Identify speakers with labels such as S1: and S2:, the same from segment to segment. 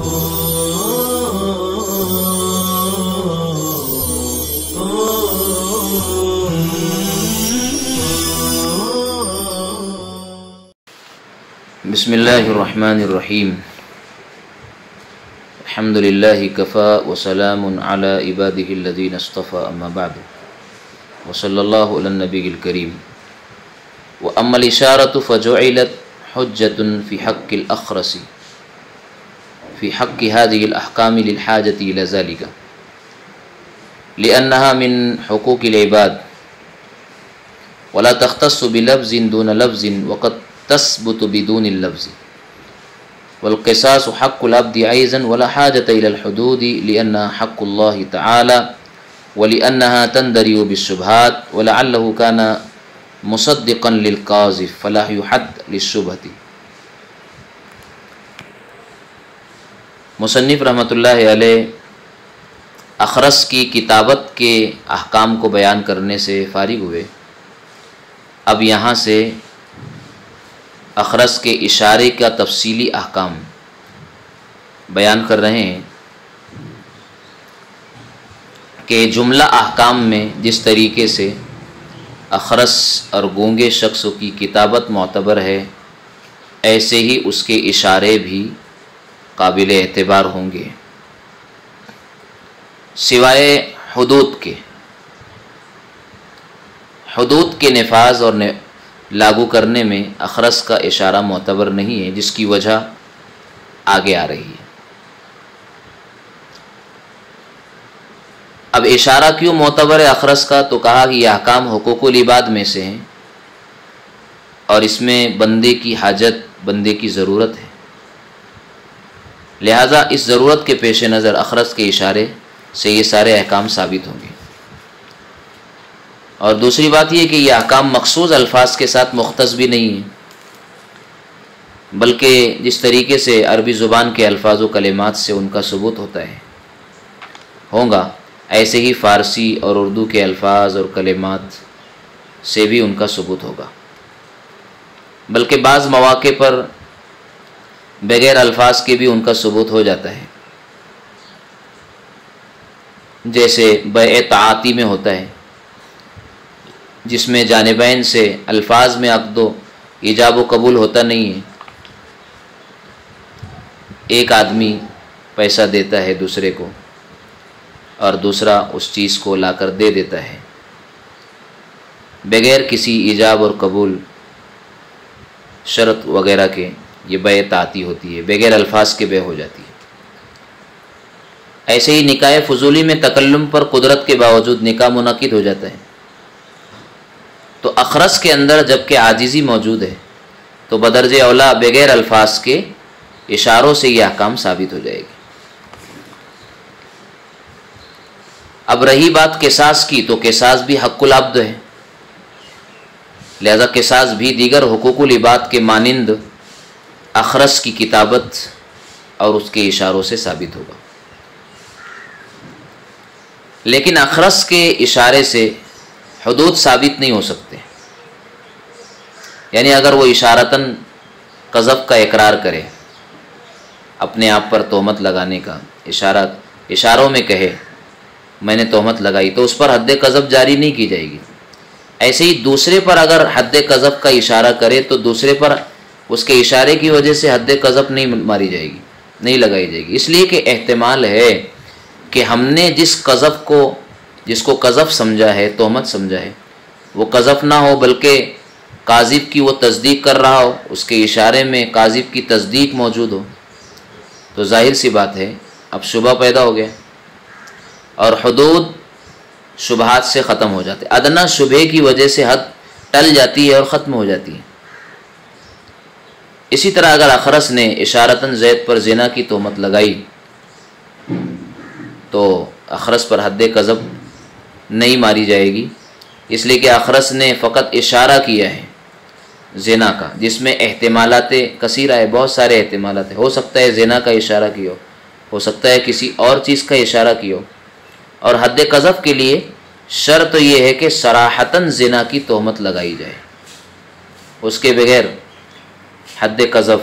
S1: بسم اللہ الرحمن الرحیم الحمد للہ کفا وسلام علی عبادہ الذین اصطفى اما بعد وصلی اللہ علی النبی الکریم واما الاشارة فجعلت حجة في حق الاخرس في حق هذه الاحکام للحاجة الى ذلك لانها من حقوق العباد ولا تختص بلفظ دون لفظ وقد تثبت بدون اللفظ والقصاص حق العبد أيضا ولا حاجة إلى الحدود لأنها حق الله تعالى ولأنها تندرج بالشبهات ولعله كان مصدقا للقاذف فلا يحد للشبهة. مصنف رحمۃ اللہ علیہ اخرس کی کتابت کے احکام کو بیان کرنے سے فارغ ہوئے. اب یہاں سے اخرس کے اشارے کا تفصیلی احکام بیان کر رہے ہیں کہ جملہ احکام میں جس طریقے سے اخرس اور گونگے شخص کی کتابت معتبر ہے ایسے ہی اس کے اشارے بھی قابل اعتبار ہوں گے سوائے حدود کے نفاذ اور لاگو کرنے میں اخرس کا اشارہ معتبر نہیں ہے، جس کی وجہ آگے آ رہی ہے. اب اشارہ کیوں معتبر ہے اخرس کا؟ تو کہا کہ یہ احکام حقوق العباد میں سے ہیں اور اس میں بندے کی حاجت، بندے کی ضرورت ہے، لہذا اس ضرورت کے پیش نظر اخرس کے اشارے سے یہ سارے احکام ثابت ہوں گے. اور دوسری بات یہ کہ یہ احکام مخصوص الفاظ کے ساتھ مختص بھی نہیں ہیں، بلکہ جس طریقے سے عربی زبان کے الفاظ و کلمات سے ان کا ثبوت ہوگا ایسے ہی فارسی اور اردو کے الفاظ اور کلمات سے بھی ان کا ثبوت ہوگا، بلکہ بعض مواقع پر بغیر الفاظ کے بھی ان کا ثبوت ہو جاتا ہے، جیسے بیع تعاطی میں ہوتا ہے جس میں جانبین سے الفاظ میں عقد و ایجاب و قبول ہوتا نہیں ہے. ایک آدمی پیسہ دیتا ہے دوسرے کو اور دوسرا اس چیز کو لا کر دے دیتا ہے بغیر کسی ایجاب اور قبول شرط وغیرہ کے. یہ بیع تعاطی ہوتی ہے، بغیر الفاظ کے بیع ہو جاتی ہے. ایسے ہی نکاح فضولی میں تکلم پر قدرت کے باوجود نکاح منعقد ہو جاتا ہے. تو اخرس کے اندر جبکہ عاجزی موجود ہے تو بدرجہ اولا بغیر الفاظ کے اشاروں سے یہ احکام ثابت ہو جائے گی. اب رہی بات قصاص کی، تو قصاص بھی حق العبد ہے، لہذا قصاص بھی دیگر حقوق العباد کے مانند اخرس کی کتابت اور اس کے اشاروں سے ثابت ہوگا. لیکن اخرس کے اشارے سے حدود ثابت نہیں ہو سکتے. یعنی اگر وہ اشارتاً قذف کا اقرار کرے، اپنے آپ پر تہمت لگانے کا اشاروں میں کہے میں نے تہمت لگائی، تو اس پر حد قذف جاری نہیں کی جائے گی. ایسے ہی دوسرے پر اگر حد قذف کا اشارہ کرے تو دوسرے پر اس کے اشارے کی وجہ سے حد قذف نہیں ماری جائے گی، نہیں لگائی جائے گی، اس لیے کہ احتمال ہے کہ ہم نے جس کو قذف سمجھا ہے، تہمت سمجھا ہے، وہ قذف نہ ہو بلکہ قاذف کی وہ تصدیق کر رہا ہو، اس کے اشارے میں قاذف کی تصدیق موجود ہو، تو ظاہر سی بات ہے اب شبہ پیدا ہو گیا اور حدود شبہات سے ختم ہو جاتے. ادنا شبہ کی وجہ سے حد ٹل جاتی ہے اور ختم ہو جاتی ہے. اسی طرح اگر اخرس نے اشارتاً زید پر زنا کی تہمت لگائی تو اخرس پر حد قذف نہیں ماری جائے گی، اس لیے کہ اخرس نے فقط اشارہ کیا ہے زنا کا، جس میں احتمالات کثیرہ ہے، بہت سارے احتمالات ہیں. ہو سکتا ہے زنا کا اشارہ کیا ہو سکتا ہے کسی اور چیز کا اشارہ کیا ہو. اور حد قذف کے لیے شرط یہ ہے کہ صراحتاً زنا کی تہمت لگائی جائے، اس کے بغیر حد قذف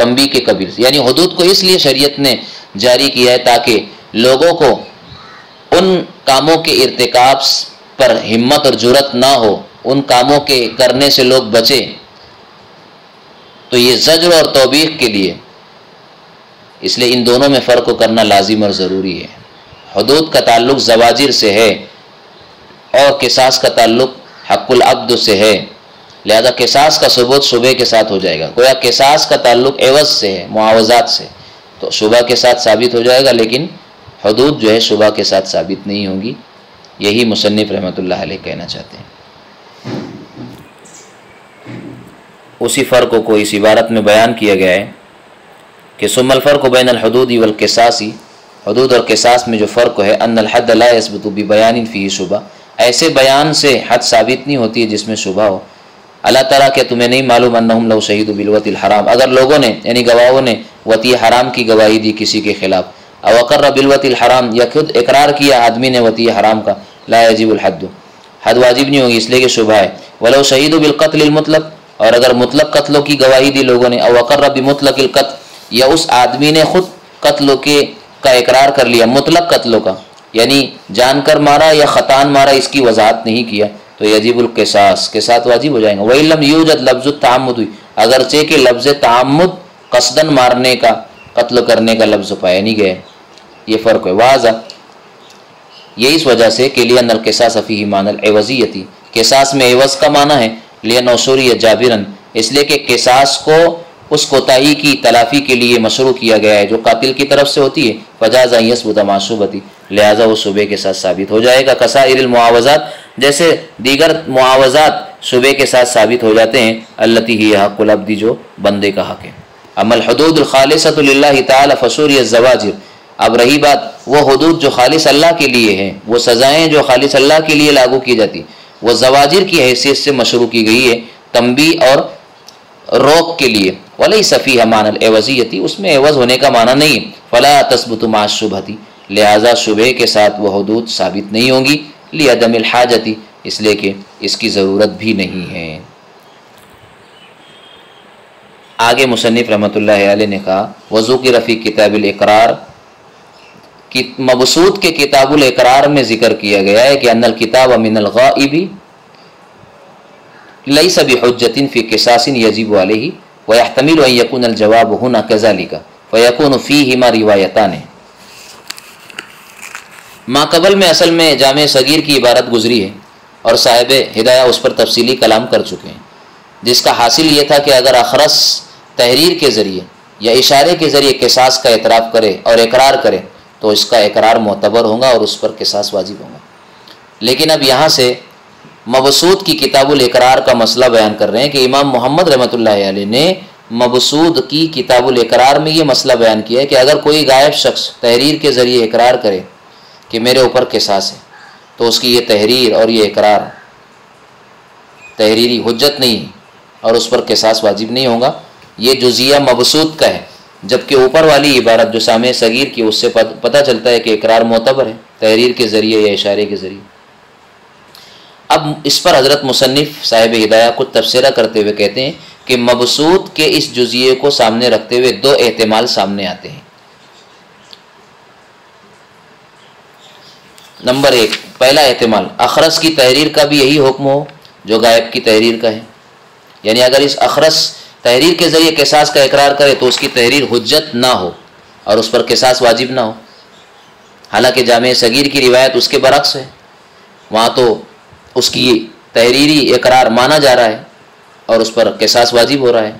S1: تنبیہ کے قبیل سے، یعنی حدود کو اس لیے شریعت نے جاری کیا ہے تاکہ لوگوں کو ان کاموں کے ارتکاب پر ہمت اور جرأت نہ ہو، ان کاموں کے کرنے سے لوگ بچیں۔ تو یہ زجر اور توبیخ کے لیے، اس لیے ان دونوں میں فرق کو کرنا لازم اور ضروری ہے۔ حدود کا تعلق زواجر سے ہے اور قصاص کا تعلق حق العبد سے ہے، لہذا قصاص کا ثبوت شبہ کے ساتھ ہو جائے گا۔ گویا قصاص کا تعلق عوض سے ہے، معاوضات سے، تو شبہ کے ساتھ ثابت ہو جائے گا، لیکن حدود جو ہے شبہ کے ساتھ ثابت نہیں ہوں گی۔ یہی مصنف رحمۃ اللہ علیہ کہنا چاہتے ہیں۔ اسی فرق کو اس عبارت میں بیان کیا گیا ہے کہ ثم الفرق بین الحدود والقصاص، حدود اور قصاص میں جو فرق ہے، ان الحد لا يثبت ببیان فیہ شبہ، ایسے بیان سے حد ثابت نہیں ہوتی ہے جس میں شبہ ہو۔ اللہ تعالیٰ کہ تمہیں نہیں معلوم انہم لو شہیدوا بالوطی الحرام، اگر لوگوں نے یعنی گواہوں نے وطی حرام کی گواہی دی کسی کے خلاف، او اقر بالوطی الحرام، یا خود اقرار کیا آدمی نے وطی حرام کا، لا یجب الحد، حد واجب نہیں ہوگی اس لیے کہ شبہ ہے۔ ولو شہیدوا بالقتل المطلق، اور اگر مطلق قتلوں کی گواہی دی لوگوں نے، او اقر بمطلق القتل، یا اس آدمی نے خود قتلوں کا اقرار کر لیا، مطلق قتلوں کا، یعنی جان کر مارا یا خطان مارا، اس کی وضاحت نہیں کیا، تو یجب القصاص، قصاص واجب ہو جائیں گا۔ وَإِن لَّمْ يُوجَدْ لفظ التعمد، اگرچہ کہ لفظ تعمد قصداً مارنے کا، قتل کرنے کا لفظ پایا نہیں گیا، یہ فرق ہے۔ واضح یہ اس وجہ سے کہ لِأَنَّ الْقِصَاصَ فِيهِ مَعْنَى الْعِوَضِيَّةِ، قصاص میں عوض کا معنی ہے، لِأَنَّهُ شُرِعَ جابراً، اس لیے کہ قصاص کو اس کوتاہی کی تلافی کے لیے مشروع کیا گیا ہے جو قاتل کی طرف سے ہوتی ہے، فجاز ان یثبت مع الشبہۃ، لہذا وہ شبہ کے ساتھ ثابت ہو جائے گا، کسائر المعاوضات، جیسے دیگر معاوضات شبہ کے ساتھ ثابت ہو جاتے ہیں، التی ہی حق العبد، جو بندے کا حق ہے۔ اما الحدود الخالصۃ للہ تعالی فشرع الزواجر، اب رہی بات وہ حدود جو خالص اللہ کے لیے ہیں، وہ سزائیں جو خالص اللہ کے لیے لاگو کی جاتی، وہ زواجر کی حیثیت سے مشروع کی گئی ہے، تنبیہ اور روک کے لیے۔ ولیس فیہا معنی العوضیۃ، اس میں عوض ہونے کا معنی نہیں، فلا تثبت مع الشبہۃ، لہذا شبہ کے ساتھ وہ حدود ثابت نہیں ہوں گی، لعدم الحاجۃ، اس لیے کہ اس کی ضرورت بھی نہیں ہے۔ آگے مصنف رحمۃ اللہ علیہ نے کہا وذکر فی کتاب الاقرار، مبسوط کے کتاب الاقرار میں ذکر کیا گیا ہے کہ ان الکتاب من الغائب لیس بحجۃ فی قصاص یجب علیہ ویحتمل ان یکون الجواب هنا کذلک فیکون فیہما روایتان۔ ما قبل میں اصل میں جامع صغیر کی عبارت گزری ہے اور صاحب ہدایہ اس پر تفصیلی کلام کر چکے ہیں، جس کا حاصل یہ تھا کہ اگر اخرس تحریر کے ذریعے یا اشارے کے ذریعے قصاص کا اعتراف کرے اور اقرار کرے تو اس کا اقرار معتبر ہوگا اور اس پر قصاص واجب ہوگا۔ لیکن اب یہاں سے مبسوط کی کتاب الاقرار کا مسئلہ بیان کر رہے ہیں کہ امام محمد رحمۃ اللہ علیہ نے مبسوط کی کتاب الاقرار میں یہ مسئلہ بیان کیا ہے کہ اگر کوئی غائب شخص تحریر کے ذریعے اقرار کرے کہ میرے اوپر قصاص ہے، تو اس کی یہ تحریر اور یہ اقرار تحریری حجت نہیں اور اس پر قصاص واجب نہیں ہوگا، یہ جزیہ مبسوط کا ہے، جبکہ اوپر والی عبارت جو سامع صغیر کی اس سے پتہ چلتا ہے کہ اقرار معتبر ہے تحریر کے ذریعے یا اشارے کے ذریعے۔ اب اس پر حضرت مصنف صاحب ہدایہ کچھ تبصرہ کرتے ہوئے کہتے ہیں کہ مبسوط کے اس جزیے کو سامنے رکھتے ہوئے دو احتمال سامنے آتے ہیں۔ نمبر ایک، پہلا احتمال اخرس کی تحریر کا بھی یہی حکم ہو جو غائب کی تحریر کا ہے، یعنی اگر اس اخرس تحریر کے ذریعے قصاص کا اقرار کرے تو اس کی تحریر حجت نہ ہو اور اس پر قصاص واجب نہ ہو، حالانکہ جامع صغیر کی روایت اس کے برعکس ہے، وہاں تو اس کی تحریری اقرار مانا جا رہا ہے اور اس پر قصاص واجب ہو رہا ہے،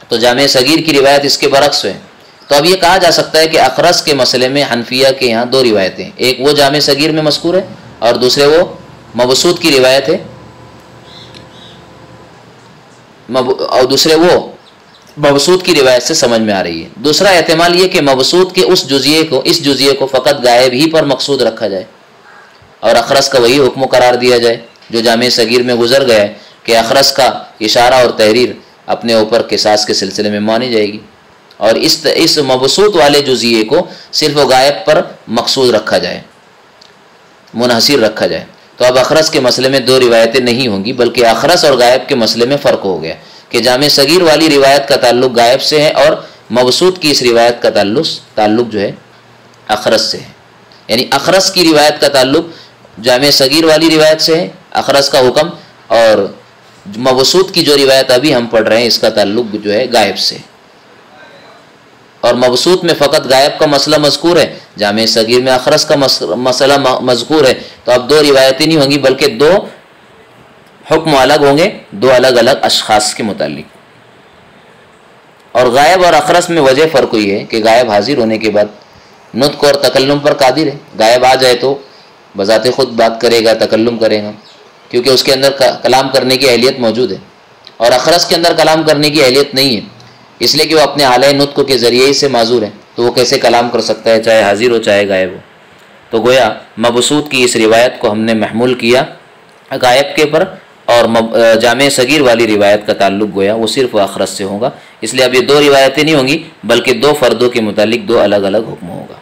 S1: تو جامع صغیر کی روایت اس کے برعکس ہے۔ تو اب یہ کہا جا سکتا ہے کہ اخرس کے مسئلے میں حنفیہ کے یہاں دو روایتیں ہیں، ایک وہ جامع صغیر میں مذکور ہے اور دوسرے وہ مبسوط کی روایت ہے، اور دوسرے وہ مبسوط کی روایت سے سمجھ میں آ رہی ہے۔ دوسرا احتمال یہ کہ مبسوط کے اس جزیے کو فقط غائب ہی پر مقصود رکھا جائے اور اخرس کا وہی حکم قرار دیا جائے جو جامع صغیر میں گزر گیا ہے کہ اخرس کا اشارہ اور تحریر اپنے اوپر قصاص کے سلسلے میں مانی جائے گی، اور اس مبسوط والے جزیے کو صرف و غائب پر مقصود رکھا جائے، منحصر رکھا جائے۔ تو اب اخرس کے مسئلے میں دو روایتیں نہیں ہوں گی، بلکہ اخرس اور غائب کے مسئلے میں فرق ہو گیا، کہ جامع صغیر والی روایت کا تعلق غائب سے ہے اور مبسوط کی اس روایت کا تعلق جو ہے اخرس سے ہے. یعنی اخرس کی روایت کا تعلق جامع صغیر والی روایت سے ہے، اخرس کا حکم، اور مبسوط کی جو روایت ابھی ہم پڑھ رہے ہیں اس کا تعلق جو ہے غائب سے. اور مبسوط میں فقط غائب کا مسئلہ مذکور ہے، جامع صغیر میں اخرس کا مسئلہ مذکور ہے. تو اب دو روایتیں نہیں ہوں گی بلکہ دو حکم الگ ہوں گے، دو الگ الگ اشخاص کے متعلق. اور غائب اور اخرس میں وجہ فرق ہوئی ہے کہ غائب حاضر ہونے کے بعد نطق اور تکلم پر قادر ہے. غائب آ جائے تو بذات خود بات کرے گا، تکلم کرے گا، کیونکہ اس کے اندر کلام کرنے کی اہلیت موجود ہے. اور اخرس کے اندر کلام کرنے کی اہلیت نہیں ہے، اس لیے کہ وہ اپنے اعلی نطق کے ذریعے ہی سے معذور ہے، تو وہ کیسے کلام کر سکتا ہے، چاہے حاضر ہو چاہے غائب ہو. تو گویا مبسوط کی اس روایت کو ہم نے محمول کیا غائب کے پر، اور جامع صغیر والی روایت کا تعلق گویا وہ صرف اخرس سے ہوگا. اس لیے اب یہ دو روایتیں نہیں ہوں گی بلکہ دو فردوں کے متعلق دو الگ الگ حکم ہوگا.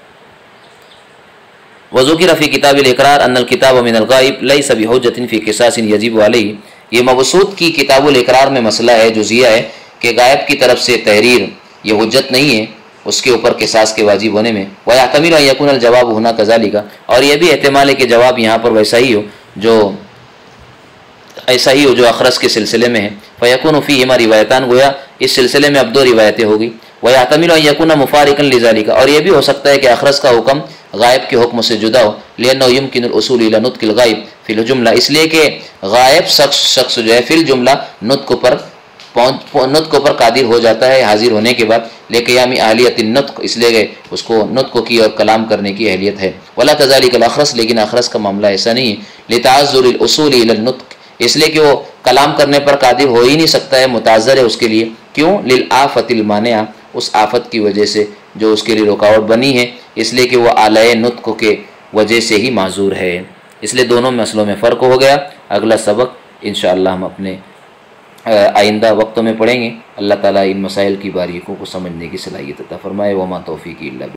S1: وذکر فی کتاب الاقرار ان الکتاب من الغائب لیس بحجۃ فی قصاص یجب علیہ. یہ مبسوط کی کتاب الاقرار میں مسئلہ ہے، جزیہ ہے کہ غائب کی طرف سے تحریر یہ حجت نہیں ہے اس کے اوپر قصاص کے واجب ہونے میں. ویحتمل ان یکون الجواب ہونا کذالک، اور یہ بھی احتمال ہے کہ جواب یہاں پر ویسا ہی ہو جو اخرس کے سلسلے میں ہے. فیکون فیہما روایتان، گویا اس سلسلے میں اب دو روایتیں ہوگی. ویحتمل ان یکون مفارقا لذالک، اور یہ بھی ہو سکتا ہے کہ اخرس کا حکم غائب کے حکم سے جدا ہو. لأنه يمكن الوصول الى نطق الغائب فی الجملہ، اس لیے کہ غائب شخص جو ہے فی الجملہ نطق پر قادر ہو جاتا ہے حاضر ہونے کے بعد، لقیام اہلیت النطق، اس لیے کہ اس کو نطق کی اور کلام کرنے کی اہلیت ہے. ولا كذلك الاخرس، لیکن اخرس کا معاملہ ایسا نہیں ہے. لتعذر الوصول الى النطق، اس لیے کہ وہ کلام کرنے پر قادر ہو ہی نہیں سکتا ہے، متعذر ہے اس کے لیے. کیوں؟ للآفت المانعہ، اس آفت کی وجہ سے جو اس کے لیے رکاوٹ بنی ہے، اس لیے کہ وہ اعلی نطق کے وجہ سے ہی معذور ہے. اس لیے دونوں مسئلوں میں فرق ہو گیا. اگلا سبق انشاءاللہ ہم اپنے آئندہ وقتوں میں پڑھیں گے. اللہ تعالیٰ ان مسائل کی باریکیوں کو سمجھنے کی صلاحیت عطا فرمائے. وما توفیقی الا باللہ.